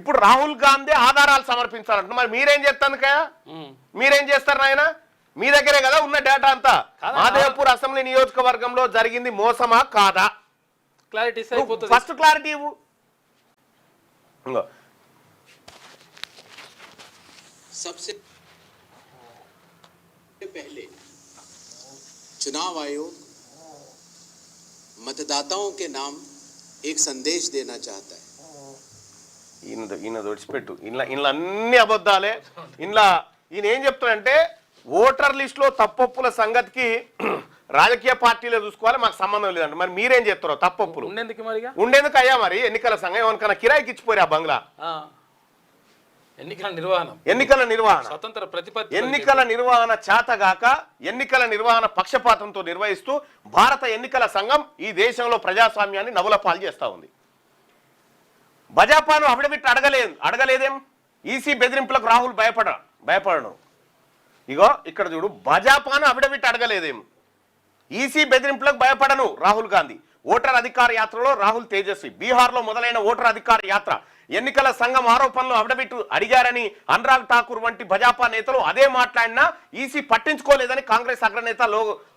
ఇప్పుడు రాహుల్ గాంధీ ఆధారాలు సమర్పించాలంట. మరి మీరేం చేస్తాను కయా, మీరేం చేస్తారు నాయన? మీ దగ్గరే కదా ఉన్న డేటా అంతా. మాదేవ్పూర్ అసెంబ్లీ నియోజకవర్గంలో జరిగింది మోసమా కాదా? క్లారిటీ ఫస్ట్ క్లారిటీ ఇవ్వు. सबसे पहले चुनाव आयोग मतदाताओं के नाम एक संदेश देना चाहता है. ఈయన విడిచిపెట్టు. ఇంట్లో అన్ని అబద్ధాలే. ఈయన ఏం చెప్తాడంటే ఓటర్ లిస్ట్ లో తప్పొప్పుల సంగతికి రాజకీయ పార్టీలో చూసుకోవాలి, మాకు సంబంధం లేదంట. మరి మీరేం చెప్తారో తప్పొప్పులు ఉండేందుకు అయ్యా? మరి ఎన్నికల సంఘం ఏమన్నా కిరాయికి ఇచ్చిపోయి ఆ బంగ్లా? ఎన్నికల నిర్వహణ స్వతంత్ర ప్రతిపత్తి, ఎన్నికల నిర్వహణ చేతగాక ఎన్నికల నిర్వహణ పక్షపాతంతో నిర్వహిస్తూ భారత ఎన్నికల సంఘం ఈ దేశంలో ప్రజాస్వామ్యాన్ని నవ్వుల పాలు చేస్తా ఉంది. భాజపాను అఫిడవిట్ అడగలేదేం? ఈసీ బెదిరింపులకు రాహుల్ భయపడను. ఇగో ఇక్కడ చూడు, భాజపాను అఫిడవిట్ అడగలేదేం? ఈసీ బెదిరింపులకు భయపడను రాహుల్ గాంధీ. ఓటర్ అధికార యాత్రలో రాహుల్ తేజస్వి. బీహార్లో మొదలైన ఓటర్ అధికార యాత్ర ఎన్నికల సంఘం ఆరోపణలు అఫిడవిట్ అడిగారని అనురాగ్ ఠాకూర్ వంటి భాజపా నేతలు అదే మాట్లాడినా ఈసీ పట్టించుకోలేదని కాంగ్రెస్ అగ్రనేత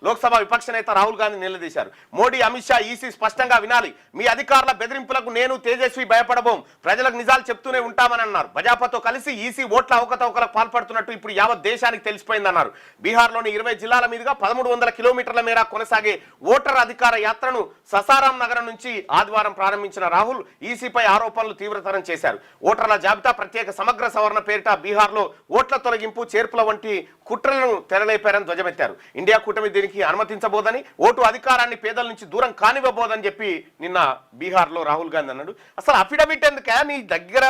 లోక్సభ విపక్ష నేత రాహుల్ గాంధీ నిలదీశారు. మోడీ, అమిత్ షా, ఈసీ స్పష్టంగా వినాలి. మీ అధికారుల బెదిరింపులకు నేను తేజస్వి భయపడబోం. ప్రజలకు నిజాలు చెప్తూనే ఉంటామని అన్నారు. భాజపాతో కలిసి ఈసీ ఓట్ల అవకతవకలకు పాల్పడుతున్నట్టు ఇప్పుడు యావత్ దేశానికి తెలిసిపోయిందన్నారు. బీహార్లోని 20 జిల్లాల మీదుగా 1300 కిలోమీటర్ల మేర కొనసాగే ఓటర్ అధికార యాత్రను ససారాం నగరం నుంచి ఆదివారం ప్రారంభించిన రాహుల్ ఈసీపై ఆరోపణలు తీవ్రతరం చేశారు. ఓటర్ల జాబితా ప్రత్యేక సమగ్ర సవరణ పేరిట బీహార్లో ఓట్ల తొలగింపు, చేర్పుల వంటి కుట్రలను తెరలేపారని ధ్వజమెత్తారు. ఇండియా కూటమి దీనికి అనుమతించబోదని, ఓటు అధికారాన్ని పేదల నుంచి దూరం కానివ్వబోదని చెప్పి నిన్న బీహార్లో రాహుల్ గాంధీ అన్నాడు. అసలు అఫిడవిట్ ఎందుకే? నీ దగ్గర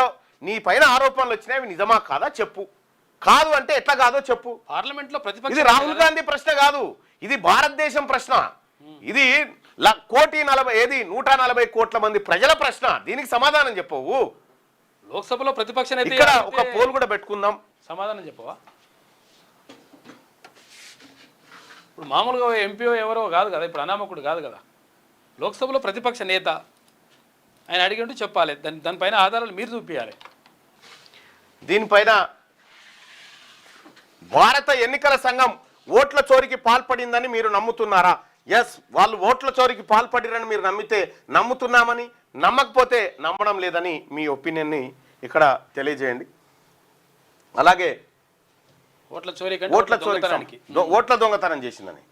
నీ పైన ఆరోపణలు వచ్చినాయి, నిజమా కాదా చెప్పు. కాదు అంటే ఎట్లా కాదో చెప్పు. పార్లమెంట్ లో ఇది రాహుల్ గాంధీ ప్రశ్న కాదు, ఇది భారతదేశం ప్రశ్న. ఇది 140 కోట్ల మంది ప్రజల ప్రశ్న. దీనికి సమాధానం చెప్పవు. లోక్సభలో ప్రతిపక్ష నేత ఇక్కడ ఒక పోల్ కూడా పెట్టుకుందాం, సమాధానం చెప్పవా? ఇప్పుడు మామూలుగా ఎంపీఓ ఎవరో కాదు కదా, ఇప్పుడు అనామకుడు కాదు కదా, లోక్సభలో ప్రతిపక్ష నేత. ఆయన అడిగినట్టు చెప్పాలి. దానిపైన ఆధారాలు మీరు చూపించాలి. దీనిపైన భారత ఎన్నికల సంఘం ఓట్ల చోరికి పాల్పడిందని మీరు నమ్ముతున్నారా? ఎస్, వాళ్ళు ఓట్ల చోరికి పాల్పడిరని మీరు నమ్ముతున్నామని, నమ్మకపోతే నమ్మడం లేదని మీ ఒపీనియన్ని ఇక్కడ తెలియజేయండి. అలాగే ఓట్ల చోరీ ఓట్ల దొంగతనం చేసిందని